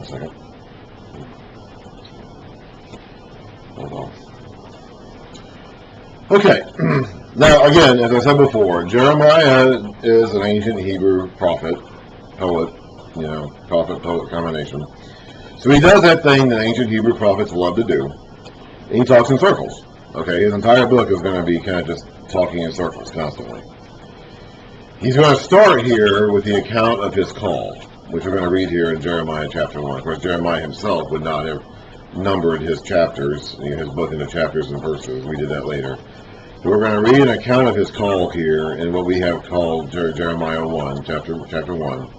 a second. Hold on. Okay. Now, again, as I said before, Jeremiah is an ancient Hebrew prophet, poet, prophet, poet combination. So he does that thing that ancient Hebrew prophets love to do. And he talks in circles. Okay, his entire book is going to be kind of just talking in circles constantly. He's going to start here with the account of his call, which we're going to read here in Jeremiah chapter 1. Of course, Jeremiah himself would not have numbered his chapters, his book into chapters and verses. We did that later. So we're going to read an account of his call here in what we have called Jeremiah 1, chapter 1.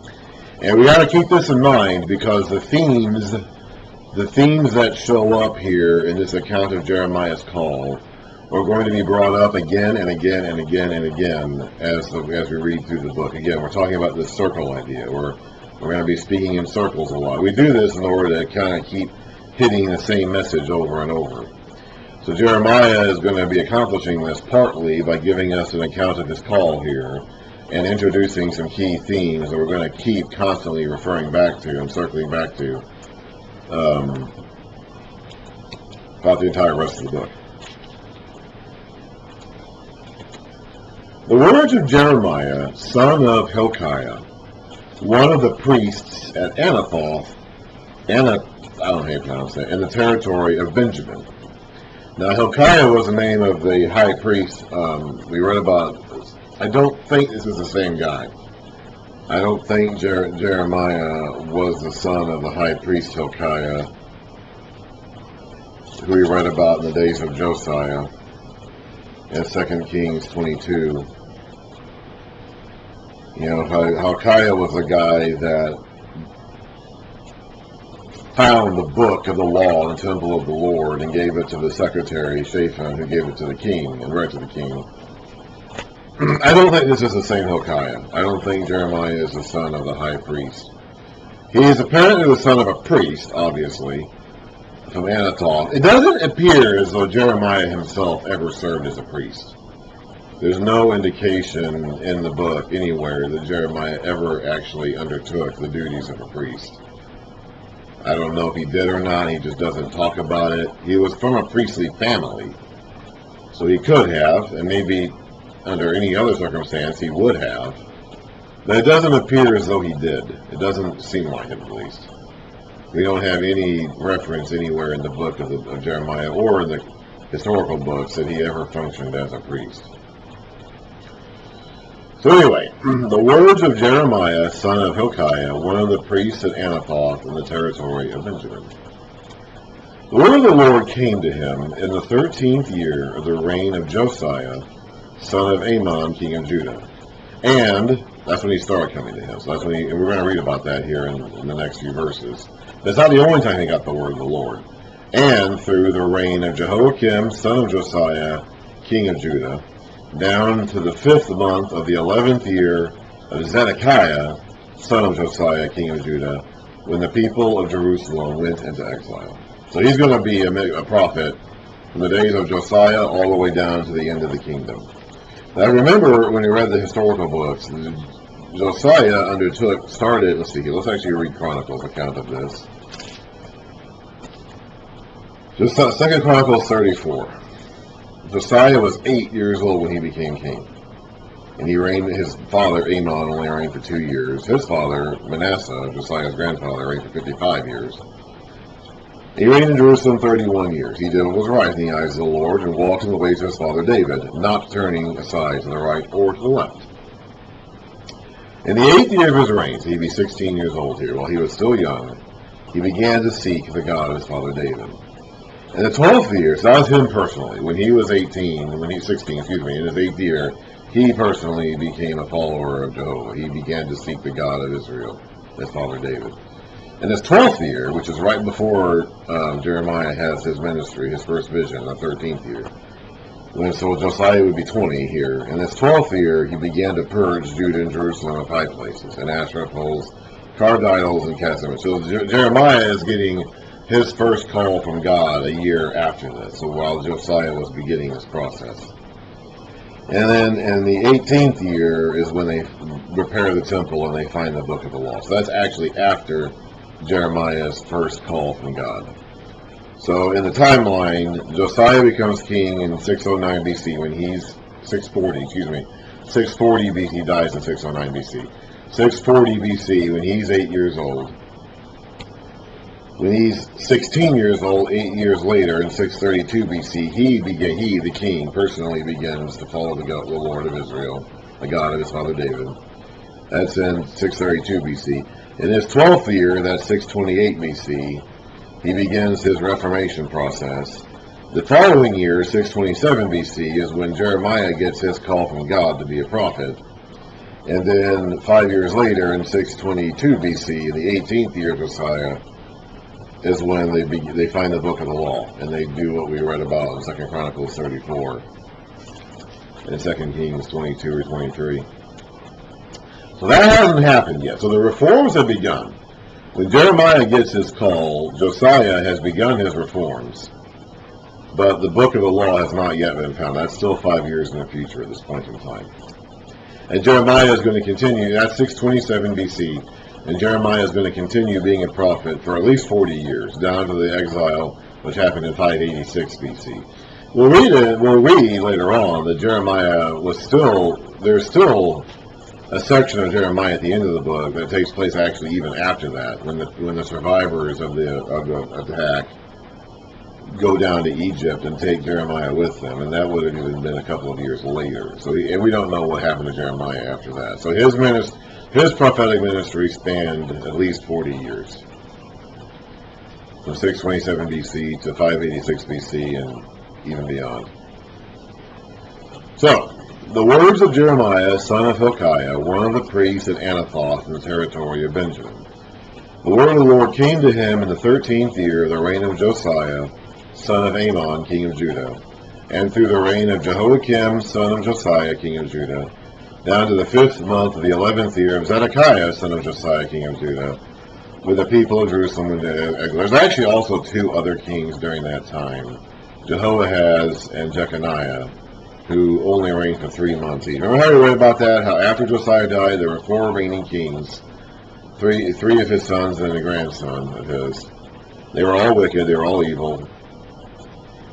And we got to keep this in mind because the themes that show up here in this account of Jeremiah's call are going to be brought up again and again and again and again as we read through the book. Again, we're talking about this circle idea. We're going to be speaking in circles a lot. We do this in order to kind of keep hitting the same message over and over. So Jeremiah is going to be accomplishing this partly by giving us an account of his call here and introducing some key themes that we're going to keep constantly referring back to and circling back to about the entire rest of the book. The words of Jeremiah, son of Hilkiah, one of the priests at Anathoth, in the territory of Benjamin. Now, Hilkiah was the name of the high priest we read about. I don't think this is the same guy. I don't think Jeremiah was the son of the high priest Hilkiah, who we read about in the days of Josiah in 2 Kings 22. Hilkiah was the guy that found the book of the law in the temple of the Lord and gave it to the secretary, Shaphan, who gave it to the king and read to the king. I don't think this is the same Hilkiah. I don't think Jeremiah is the son of the high priest. He is apparently the son of a priest, obviously, from Anathoth. It doesn't appear as though Jeremiah himself ever served as a priest. There's no indication in the book anywhere that Jeremiah ever actually undertook the duties of a priest. I don't know if he did or not. He just doesn't talk about it. He was from a priestly family, so he could have, and maybe under any other circumstance he would have. But it doesn't appear as though he did. It doesn't seem like it, at least. We don't have any reference anywhere in the book of Jeremiah or in the historical books that he ever functioned as a priest. So anyway, the words of Jeremiah, son of Hilkiah, one of the priests at Anathoth in the territory of Benjamin. The word of the Lord came to him in the 13th year of the reign of Josiah, son of Amos, king of Judah. And that's when he started coming to him. So that's when we're going to read about that here in the next few verses. That's not the only time he got the word of the Lord. And through the reign of Jehoiakim, son of Josiah, king of Judah, down to the 5th month of the 11th year of Zedekiah, son of Josiah, king of Judah, when the people of Jerusalem went into exile. So he's going to be a prophet from the days of Josiah all the way down to the end of the kingdom. Now remember, when we read the historical books, Josiah started, let's see here, let's actually read Chronicles account of this. Just 2 Chronicles 34. Josiah was 8 years old when he became king. And he reigned, his father, Amos, only reigned for 2 years. His father, Manasseh, Josiah's grandfather, reigned for 55 years. He reigned in Jerusalem 31 years. He did what was right in the eyes of the Lord and walked in the ways of his father David, not turning aside to the right or to the left. In the 8th year of his reign, so he'd be 16 years old here, while he was still young, he began to seek the God of his father David. In the 12th year, so that was him personally, when he was 16, in his 8th year, he personally became a follower of Jehovah. He began to seek the God of Israel, his father David. In his 12th year, which is right before Jeremiah has his ministry, his first vision, the 13th year. So Josiah would be 20 here. In his 12th year, he began to purge Judah and Jerusalem of high places, and Asherah poles, carved idols, and cast them. So Jeremiah is getting his first call from God a year after this, so while Josiah was beginning this process. And then in the 18th year is when they repair the temple and they find the book of the law. So that's actually after Jeremiah's first call from God. So in the timeline, Josiah becomes king in 609 BC when he's 640 BC, dies in 609 BC. 640 BC when he's 8 years old. When he's 16 years old, 8 years later, in 632 BC, he, the king, personally begins to follow the Lord of Israel, the God of his father David. That's in 632 BC. In his 12th year, that's 628 BC, he begins his Reformation process. The following year, 627 BC, is when Jeremiah gets his call from God to be a prophet. And then 5 years later, in 622 BC, in the 18th year of Josiah, is when they find the book of the law, and they do what we read about in 2 Chronicles 34 and 2 Kings 22 or 23. So that hasn't happened yet. So the reforms have begun. When Jeremiah gets his call, Josiah has begun his reforms, but the book of the law has not yet been found. That's still 5 years in the future at this point in time. And Jeremiah is going to continue, that's 627 BC, and Jeremiah is going to continue being a prophet for at least 40 years, down to the exile, which happened in 586 BC. We'll read later on that Jeremiah there's still a section of Jeremiah at the end of the book that takes place actually even after that, when the survivors of the attack go down to Egypt and take Jeremiah with them, and that would have even been a couple of years later. So, and we don't know what happened to Jeremiah after that. So his prophetic ministry spanned at least 40 years, from 627 BC to 586 BC and even beyond. So, the words of Jeremiah, son of Hilkiah, one of the priests at Anathoth in the territory of Benjamin. The word of the Lord came to him in the 13th year of the reign of Josiah, son of Amos, king of Judah, and through the reign of Jehoiakim, son of Josiah, king of Judah, down to the 5th month of the 11th year of Zedekiah, son of Josiah, king of Judah, with the people of Jerusalem. There's actually also 2 other kings during that time, Jehoahaz and Jeconiah, who only reigned for 3 months each. Remember how we read about that? How after Josiah died, there were 4 reigning kings, three of his sons and a grandson of his. They were all wicked. They were all evil.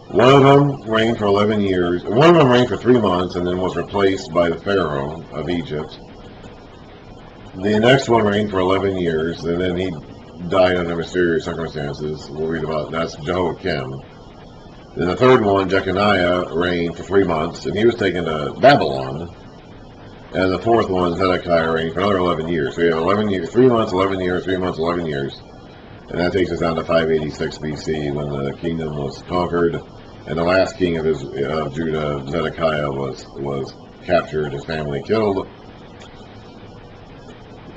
One of them reigned for 11 years. One of them reigned for 3 months and then was replaced by the Pharaoh of Egypt. The next one reigned for 11 years, and then he died under mysterious circumstances. We'll read about that's Jehoiakim. Then the third one, Jeconiah, reigned for 3 months, and he was taken to Babylon. And the fourth one, Zedekiah, reigned for another 11 years. So you have 11 years, 3 months, 11 years, 3 months, 11 years. And that takes us down to 586 BC when the kingdom was conquered. And the last king of Judah, Zedekiah, was captured, his family killed.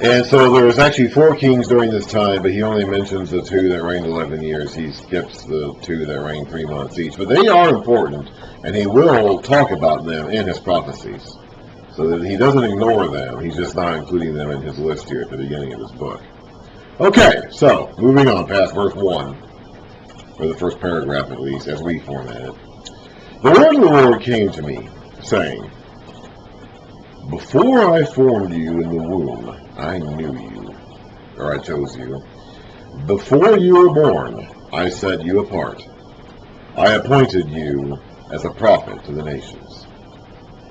And so there was actually 4 kings during this time, but he only mentions the 2 that reigned 11 years. He skips the 2 that reigned 3 months each. But they are important, and he will talk about them in his prophecies. So that he doesn't ignore them. He's just not including them in his list here at the beginning of his book. Okay, so moving on past verse 1, or the first paragraph at least, as we format it. The word of the Lord came to me, saying, before I formed you in the womb, I knew you, or I chose you. Before you were born, I set you apart. I appointed you as a prophet to the nations.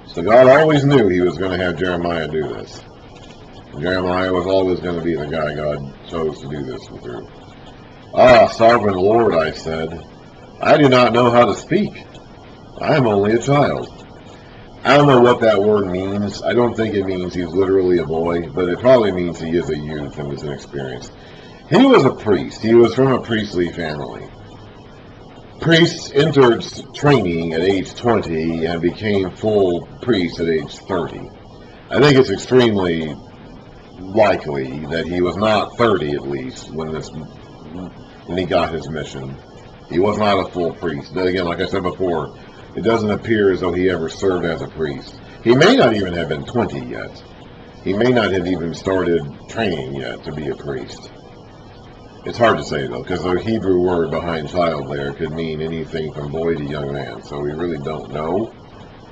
So God always knew he was going to have Jeremiah do this. Jeremiah was always going to be the guy God chose to do this through. Ah, sovereign Lord, I said, I do not know how to speak. I am only a child. I don't know what that word means. I don't think it means he's literally a boy, but it probably means he is a youth and is inexperienced. He was a priest. He was from a priestly family. Priests entered training at age 20 and became full priests at age 30. I think it's extremely likely that he was not 30 at least when he got his mission. He was not a full priest. But again, like I said before, it doesn't appear as though he ever served as a priest. He may not even have been 20 yet. He may not have even started training yet to be a priest. It's hard to say, though, because the Hebrew word behind child there could mean anything from boy to young man, so we really don't know.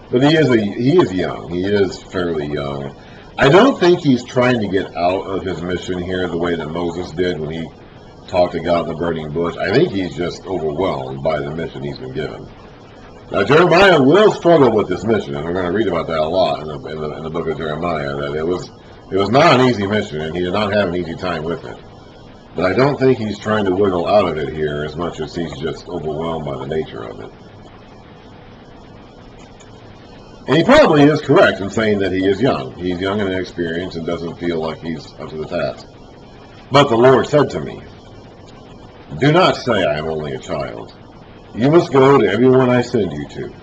But he is young. He is fairly young. I don't think he's trying to get out of his mission here the way that Moses did when he talk to God in the burning bush. I think he's just overwhelmed by the mission he's been given. Now, Jeremiah will struggle with this mission, and we're going to read about that a lot in the book of Jeremiah, that it was not an easy mission, and he did not have an easy time with it. But I don't think he's trying to wiggle out of it here as much as he's just overwhelmed by the nature of it. And he probably is correct in saying that he is young. He's young and inexperienced and doesn't feel like he's up to the task. But the Lord said to me, "Do not say I am only a child. You must go to everyone I send you to,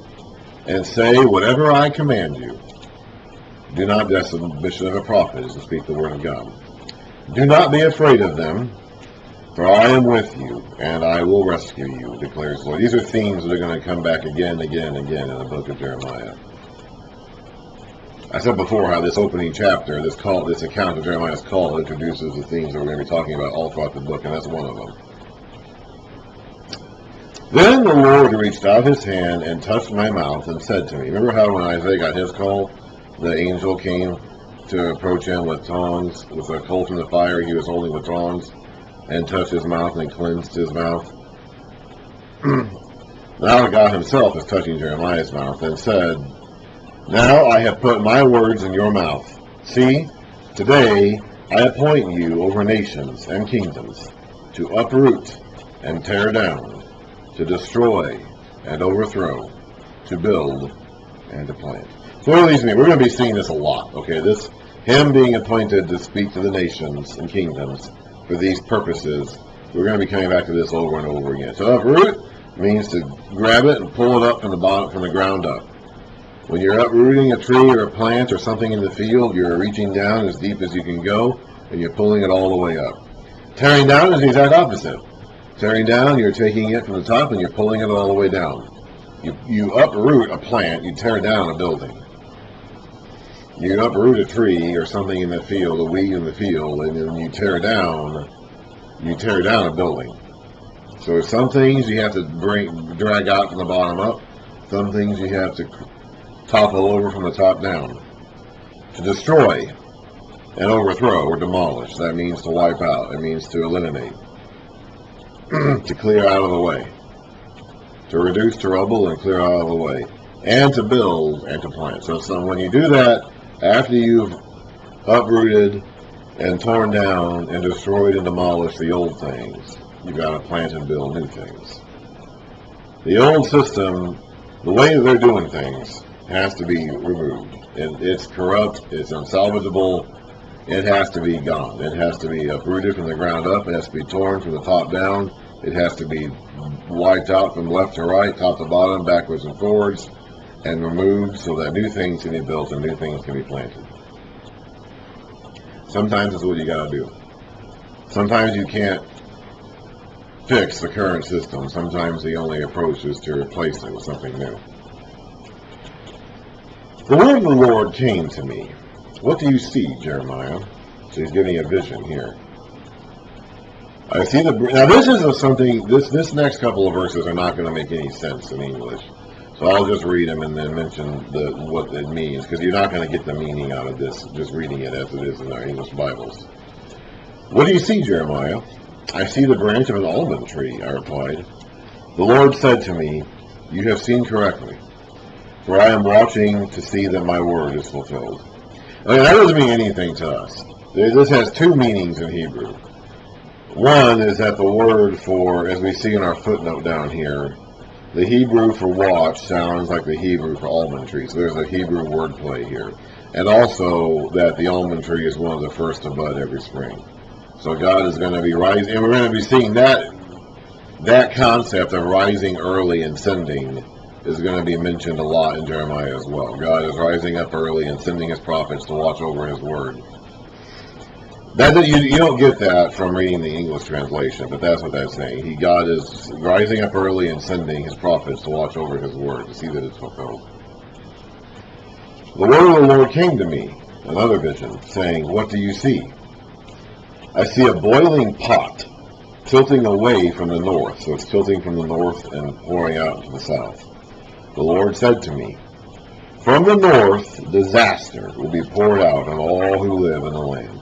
and say whatever I command you. Do not, that's the mission of a prophet, is to speak the word of God. Do not be afraid of them, for I am with you, and I will rescue you, declares the Lord." These are themes that are going to come back again and again and again in the book of Jeremiah. I said before how this opening chapter, this account of Jeremiah's call, introduces the themes that we're going to be talking about all throughout the book, and that's one of them. Then the Lord reached out his hand and touched my mouth and said to me, remember how when Isaiah got his call, the angel came to approach him with tongs, with a coal from the fire he was holding with tongs, and touched his mouth and cleansed his mouth? Now God himself is touching Jeremiah's mouth and said, "Now I have put my words in your mouth. See, today I appoint you over nations and kingdoms, to uproot and tear down, to destroy and overthrow, to build and to plant." So what do these mean? We're going to be seeing this a lot. Okay, him being appointed to speak to the nations and kingdoms for these purposes. We're going to be coming back to this over and over again. So uproot means to grab it and pull it up from the ground up. When you're uprooting a tree or a plant or something in the field, you're reaching down as deep as you can go, and you're pulling it all the way up. Tearing down is the exact opposite. Tearing down, you're taking it from the top and you're pulling it all the way down. You uproot a plant, you tear down a building. You uproot a tree or something in the field, a weed in the field, and then you tear down a building. So there's some things you have to drag out from the bottom up. Some things you have to topple over from the top down. To destroy and overthrow or demolish, that means to wipe out. It means to eliminate. To clear out of the way. To reduce to rubble and clear out of the way. And to build and to plant. So when you do that, after you've uprooted and torn down and destroyed and demolished the old things, you've got to plant and build new things. The old system, the way that they're doing things, has to be removed. It's corrupt, it's unsalvageable, it has to be gone. It has to be uprooted from the ground up, it has to be torn from the top down, it has to be wiped out from left to right, top to bottom, backwards and forwards, and removed so that new things can be built and new things can be planted. Sometimes it's what you gotta do. Sometimes you can't fix the current system. Sometimes the only approach is to replace it with something new. The word of the Lord came to me. What do you see, Jeremiah? So he's giving a vision here. I see now this isn't something, this next couple of verses are not going to make any sense in English. So I'll just read them and then mention what it means, because you're not going to get the meaning out of this just reading it as it is in our English Bibles. What do you see, Jeremiah? I see the branch of an almond tree, I replied. The Lord said to me, you have seen correctly, for I am watching to see that my word is fulfilled. I mean, that doesn't mean anything to us. This has two meanings in Hebrew. One is that the word for, as we see in our footnote down here, the Hebrew for watch sounds like the Hebrew for almond tree. So there's a Hebrew wordplay here. And also that the almond tree is one of the first to bud every spring. So God is going to be rising, and we're going to be seeing that concept of rising early and sending is going to be mentioned a lot in Jeremiah as well. God is rising up early and sending his prophets to watch over his word. You don't get that from reading the English translation, but that's what that's saying. God is rising up early and sending his prophets to watch over his word, to see that it's fulfilled. The word of the Lord came to me, another vision, saying, what do you see? I see a boiling pot tilting away from the north. So it's tilting from the north and pouring out to the south. The Lord said to me, from the north, disaster will be poured out on all who live in the land.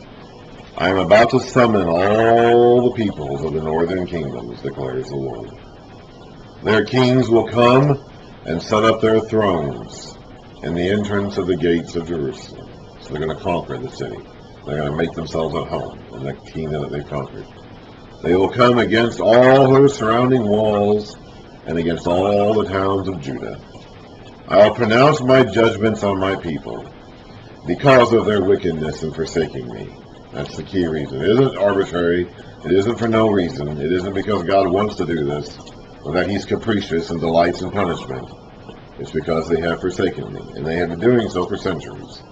I am about to summon all the peoples of the northern kingdoms, declares the Lord. Their kings will come and set up their thrones in the entrance of the gates of Jerusalem. So they're going to conquer the city. They're going to make themselves at home in the kingdom that they've conquered. They will come against all her surrounding walls and against all the towns of Judah. I will pronounce my judgments on my people because of their wickedness in forsaking me. That's the key reason. It isn't arbitrary. It isn't for no reason. It isn't because God wants to do this or that he's capricious and delights in punishment. It's because they have forsaken me, and they have been doing so for centuries.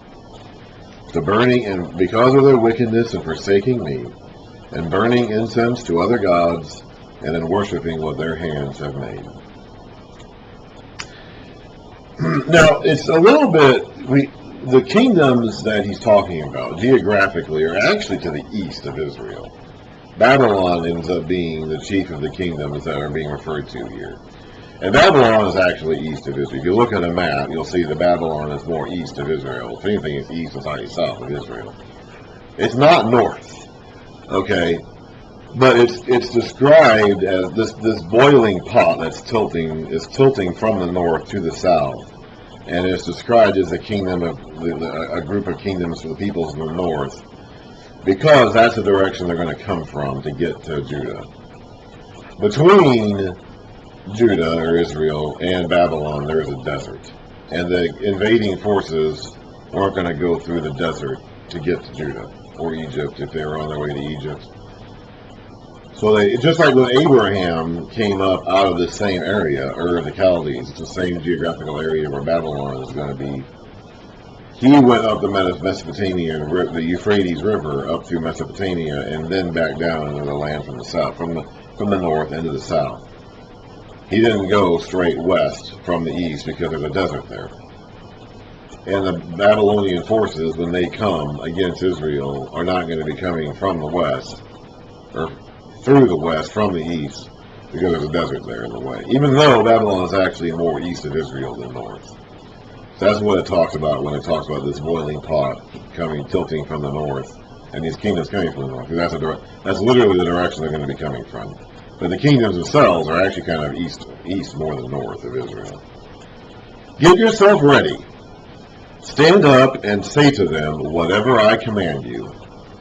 The burning, and because of their wickedness in forsaking me, and burning incense to other gods, and in worshiping what their hands have made. Now, it's a little bit, the kingdoms that he's talking about, geographically, are actually to the east of Israel. Babylon ends up being the chief of the kingdoms that are being referred to here. And Babylon is actually east of Israel. If you look at a map, you'll see that Babylon is more east of Israel. If anything, it's east and slightly south of Israel. It's not north, okay? But it's described as this boiling pot that's tilting from the north to the south. And it's described as a kingdom of a group of kingdoms for the peoples in the north, because that's the direction they're going to come from to get to Judah. Between Judah or Israel and Babylon, there is a desert, and the invading forces aren't going to go through the desert to get to Judah or Egypt if they were on their way to Egypt. So they, just like when Abraham came up out of the same area, Ur of the Chaldees, it's the same geographical area where Babylon is going to be. He went up the Mesopotamia, the Euphrates River, up through Mesopotamia, and then back down into the land from the south, from the north into the south. He didn't go straight west from the east because there's a desert there. And the Babylonian forces, when they come against Israel, are not going to be coming from the west, or through the west from the east, because there's a desert there in the way. Even though Babylon is actually more east of Israel than north. So that's what it talks about when it talks about this boiling pot tilting from the north, and these kingdoms coming from the north. That's literally the direction they're going to be coming from. But the kingdoms themselves are actually kind of east more than north of Israel. Get yourself ready. Stand up and say to them whatever I command you,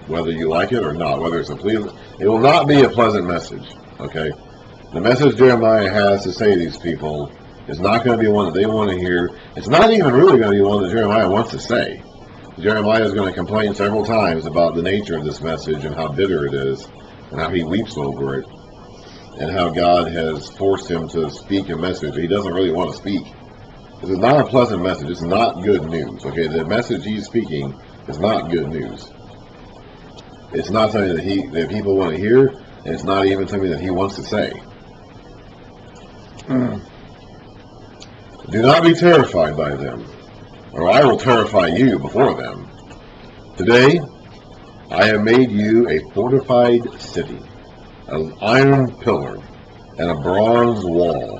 whether you like it or not, whether it's a plea. It will not be a pleasant message, okay? The message Jeremiah has to say to these people is not going to be one that they want to hear. It's not even really going to be one that Jeremiah wants to say. Jeremiah is going to complain several times about the nature of this message and how bitter it is and how he weeps over it and how God has forced him to speak a message he doesn't really want to speak. This is not a pleasant message. It's not good news, okay? The message he's speaking is not good news. It's not something that people want to hear, and it's not even something that he wants to say. Do not be terrified by them, or I will terrify you before them. Today, I have made you a fortified city, an iron pillar, and a bronze wall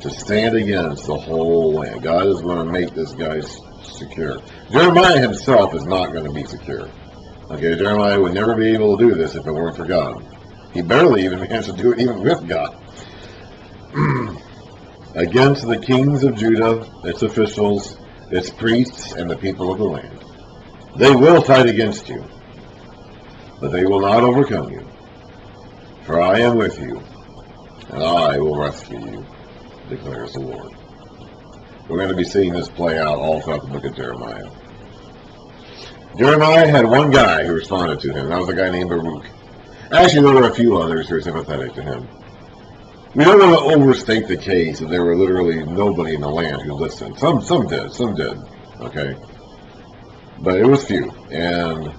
to stand against the whole land. God is going to make this guy secure. Jeremiah himself is not going to be secure. Okay, Jeremiah would never be able to do this if it weren't for God. He barely even managed to do it even with God. Against the kings of Judah, its officials, its priests, and the people of the land. They will fight against you, but they will not overcome you. For I am with you, and I will rescue you, declares the Lord. We're going to be seeing this play out all throughout the book of Jeremiah. Jeremiah had one guy who responded to him. That was a guy named Baruch. Actually, there were a few others who were sympathetic to him. We don't want to overstate the case that there were literally nobody in the land who listened. Some did, okay? But it was few. And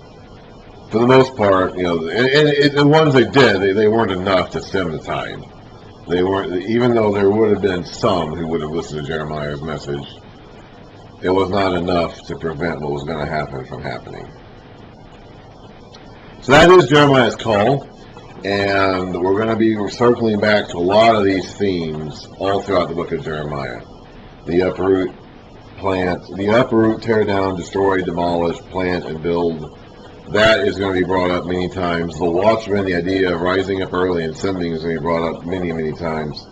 for the most part, you know, and the ones they did, they weren't enough to stem the tide. They weren't, even though there would have been some who would have listened to Jeremiah's message, it was not enough to prevent what was going to happen from happening. So that is Jeremiah's call, and we're going to be circling back to a lot of these themes all throughout the book of Jeremiah. The uproot, tear down, destroy, demolish, plant, and build. That is going to be brought up many times. The watchman, the idea of rising up early and sending, is going to be brought up many, many times.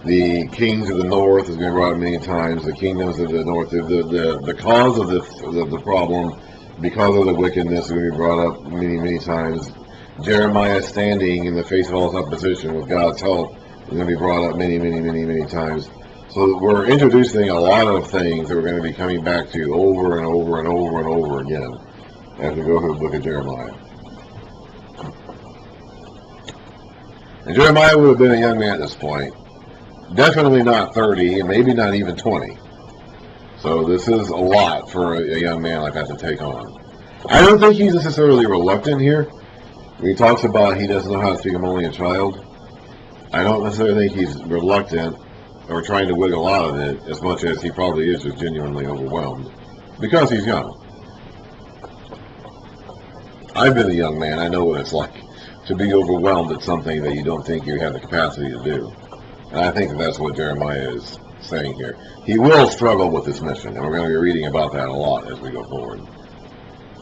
The kings of the north is going to be brought up many times. The kingdoms of the north, the cause of the problem, because of the wickedness, is going to be brought up many, many times. Jeremiah standing in the face of all opposition with God's help is going to be brought up many, many, many, many times. So we're introducing a lot of things that we're going to be coming back to over and over and over and over again as we go through the book of Jeremiah. And Jeremiah would have been a young man at this point. Definitely not 30, and maybe not even 20. So this is a lot for a young man like that to take on. I don't think he's necessarily reluctant here. When he talks about he doesn't know how to speak, I'm only a child, I don't necessarily think he's reluctant or trying to wiggle out of it as much as he probably is just genuinely overwhelmed because he's young. I've been a young man. I know what it's like to be overwhelmed at something that you don't think you have the capacity to do. And I think that's what Jeremiah is saying here. He will struggle with this mission, and we're going to be reading about that a lot as we go forward.